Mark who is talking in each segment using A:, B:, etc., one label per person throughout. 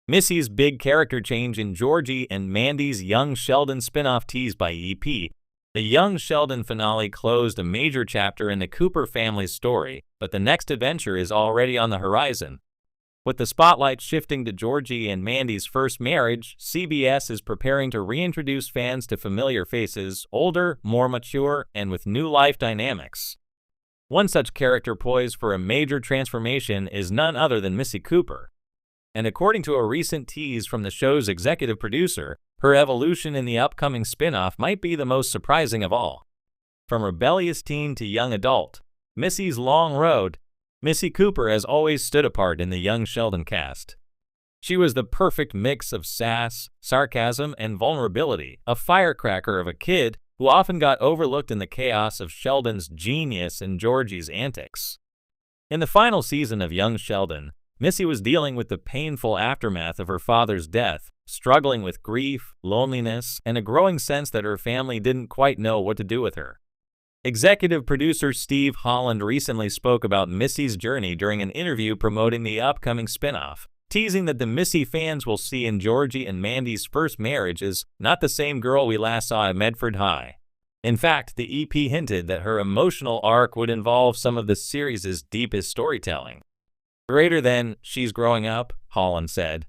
A: Missy's big character change in Georgie and Mandy's Young Sheldon spinoff Teased by EP. The Young Sheldon finale closed a major chapter in the Cooper family's story, but the next adventure is already on the horizon. With the spotlight shifting to Georgie and Mandy's first marriage, CBS is preparing to reintroduce fans to familiar faces, older, more mature, and with new life dynamics. One such character poised for a major transformation is none other than Missy Cooper. And according to a recent tease from the show's executive producer, her evolution in the upcoming spin-off might be the most surprising of all. From rebellious teen to young adult, Missy's long road, Missy Cooper has always stood apart in the Young Sheldon cast. She was the perfect mix of sass, sarcasm, and vulnerability, a firecracker of a kid who often got overlooked in the chaos of Sheldon's genius and Georgie's antics. In the final season of Young Sheldon, Missy was dealing with the painful aftermath of her father's death, struggling with grief, loneliness, and a growing sense that her family didn't quite know what to do with her. Executive producer Steve Holland recently spoke about Missy's journey during an interview promoting the upcoming spinoff, teasing that the Missy fans will see in Georgie and Mandy's first marriage is not the same girl we last saw at Medford High. In fact, the EP hinted that her emotional arc would involve some of the series' deepest storytelling. Greater than she's growing up, Holland said.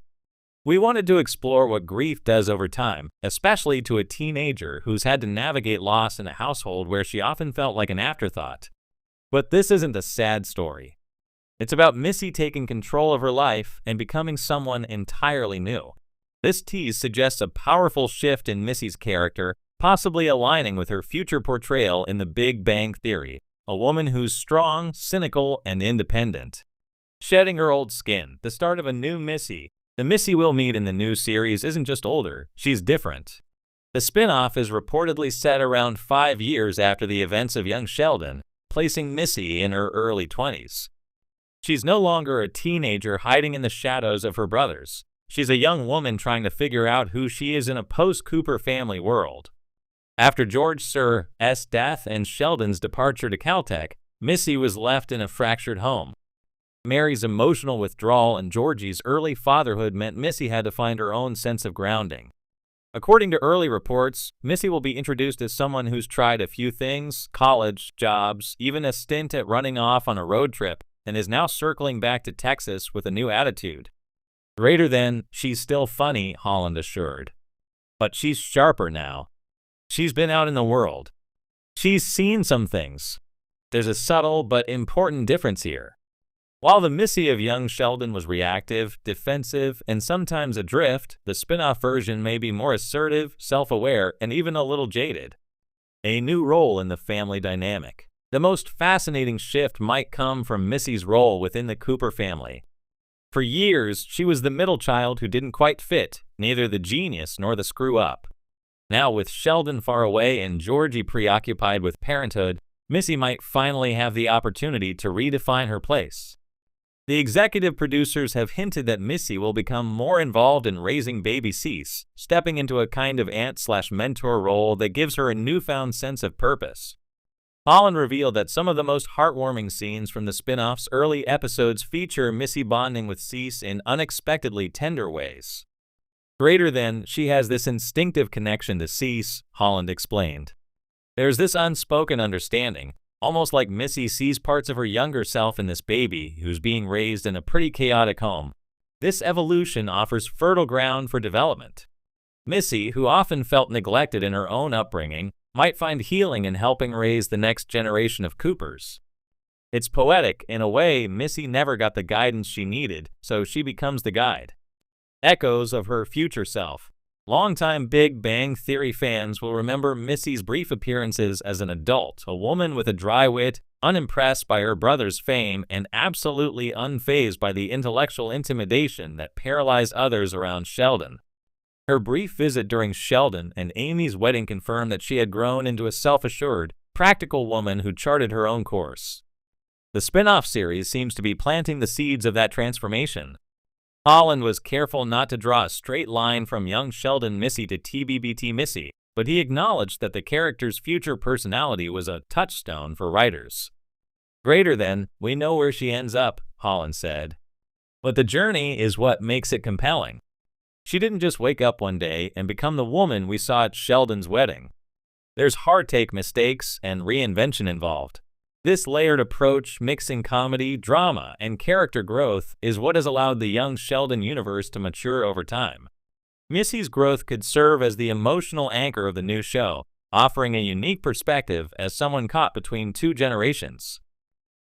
A: We wanted to explore what grief does over time, especially to a teenager who's had to navigate loss in a household where she often felt like an afterthought. But this isn't a sad story. It's about Missy taking control of her life and becoming someone entirely new. This tease suggests a powerful shift in Missy's character, possibly aligning with her future portrayal in The Big Bang Theory, a woman who's strong, cynical, and independent. Shedding her old skin, the start of a new Missy. The Missy we'll meet in the new series isn't just older, she's different. The spin-off is reportedly set around 5 years after the events of Young Sheldon, placing Missy in her early 20s. She's no longer a teenager hiding in the shadows of her brothers. She's a young woman trying to figure out who she is in a post-Cooper family world. After George Sr.'s death and Sheldon's departure to Caltech, Missy was left in a fractured home. Mary's emotional withdrawal and Georgie's early fatherhood meant Missy had to find her own sense of grounding. According to early reports, Missy will be introduced as someone who's tried a few things, college, jobs, even a stint at running off on a road trip, and is now circling back to Texas with a new attitude. Greater than, she's still funny, Holland assured. But she's sharper now. She's been out in the world. She's seen some things. There's a subtle but important difference here. While the Missy of Young Sheldon was reactive, defensive, and sometimes adrift, the spin-off version may be more assertive, self-aware, and even a little jaded. A new role in the family dynamic. The most fascinating shift might come from Missy's role within the Cooper family. For years, she was the middle child who didn't quite fit, neither the genius nor the screw-up. Now, with Sheldon far away and Georgie preoccupied with parenthood, Missy might finally have the opportunity to redefine her place. The executive producers have hinted that Missy will become more involved in raising baby Cease, stepping into a kind of aunt/mentor role that gives her a newfound sense of purpose. Holland revealed that some of the most heartwarming scenes from the spin-off's early episodes feature Missy bonding with Cease in unexpectedly tender ways. Greater than, she has this instinctive connection to Cease, Holland explained. There's this unspoken understanding, almost like Missy sees parts of her younger self in this baby who's being raised in a pretty chaotic home. This evolution offers fertile ground for development. Missy, who often felt neglected in her own upbringing, might find healing in helping raise the next generation of Coopers. It's poetic, in a way. Missy never got the guidance she needed, so she becomes the guide. Echoes of her future self. Longtime Big Bang Theory fans will remember Missy's brief appearances as an adult, a woman with a dry wit, unimpressed by her brother's fame, and absolutely unfazed by the intellectual intimidation that paralyzed others around Sheldon. Her brief visit during Sheldon and Amy's wedding confirmed that she had grown into a self-assured, practical woman who charted her own course. The spin-off series seems to be planting the seeds of that transformation. Holland was careful not to draw a straight line from Young Sheldon Missy to TBBT Missy, but he acknowledged that the character's future personality was a touchstone for writers. Greater than, we know where she ends up, Holland said. But the journey is what makes it compelling. She didn't just wake up one day and become the woman we saw at Sheldon's wedding. There's hard-take mistakes and reinvention involved. This layered approach, mixing comedy, drama, and character growth, is what has allowed the young Sheldon universe to mature over time. Missy's growth could serve as the emotional anchor of the new show, offering a unique perspective as someone caught between two generations.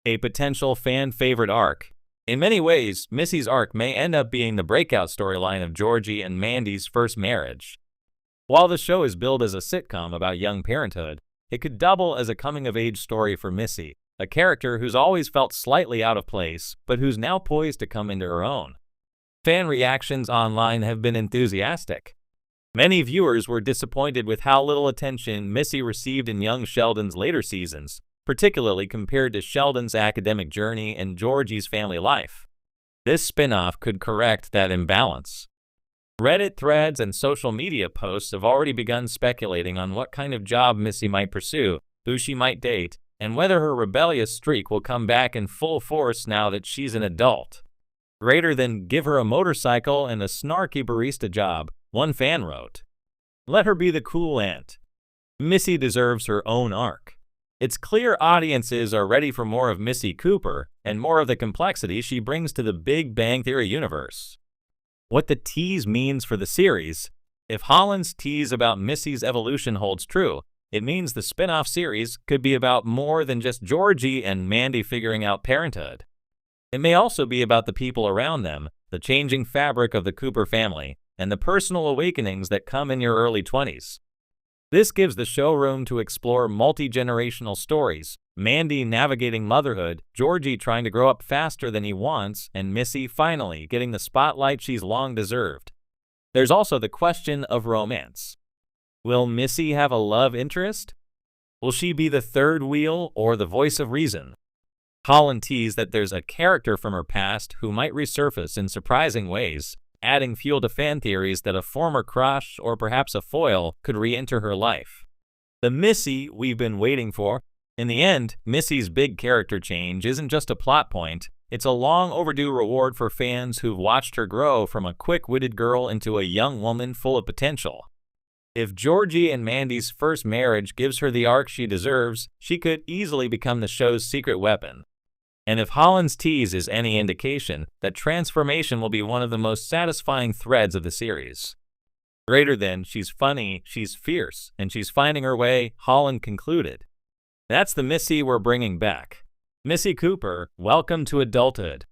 A: A potential fan-favorite arc. In many ways, Missy's arc may end up being the breakout storyline of Georgie and Mandy's first marriage. While the show is billed as a sitcom about young parenthood, it could double as a coming-of-age story for Missy, a character who's always felt slightly out of place, but who's now poised to come into her own. Fan reactions online have been enthusiastic. Many viewers were disappointed with how little attention Missy received in young Sheldon's later seasons, particularly compared to Sheldon's academic journey and Georgie's family life. This spin-off could correct that imbalance. Reddit threads and social media posts have already begun speculating on what kind of job Missy might pursue, who she might date, and whether her rebellious streak will come back in full force now that she's an adult. Greater than give her a motorcycle and a snarky barista job, one fan wrote. Let her be the cool aunt. Missy deserves her own arc. It's clear audiences are ready for more of Missy Cooper and more of the complexity she brings to the Big Bang Theory universe. What the tease means for the series. If Holland's tease about Missy's evolution holds true, it means the spin-off series could be about more than just Georgie and Mandy figuring out parenthood. It may also be about the people around them, the changing fabric of the Cooper family, and the personal awakenings that come in your early 20s. This gives the show room to explore multi-generational stories, Mandy navigating motherhood, Georgie trying to grow up faster than he wants, and Missy finally getting the spotlight she's long deserved. There's also the question of romance. Will Missy have a love interest? Will she be the third wheel or the voice of reason? Holland teased that there's a character from her past who might resurface in surprising ways, adding fuel to fan theories that a former crush or perhaps a foil could re-enter her life. The Missy we've been waiting for. In the end, Missy's big character change isn't just a plot point, it's a long overdue reward for fans who've watched her grow from a quick-witted girl into a young woman full of potential. If Georgie and Mandy's first marriage gives her the arc she deserves, she could easily become the show's secret weapon. And if Holland's tease is any indication, that transformation will be one of the most satisfying threads of the series. Greater than she's funny, she's fierce, and she's finding her way, Holland concluded. That's the Missy we're bringing back. Missy Cooper, welcome to adulthood.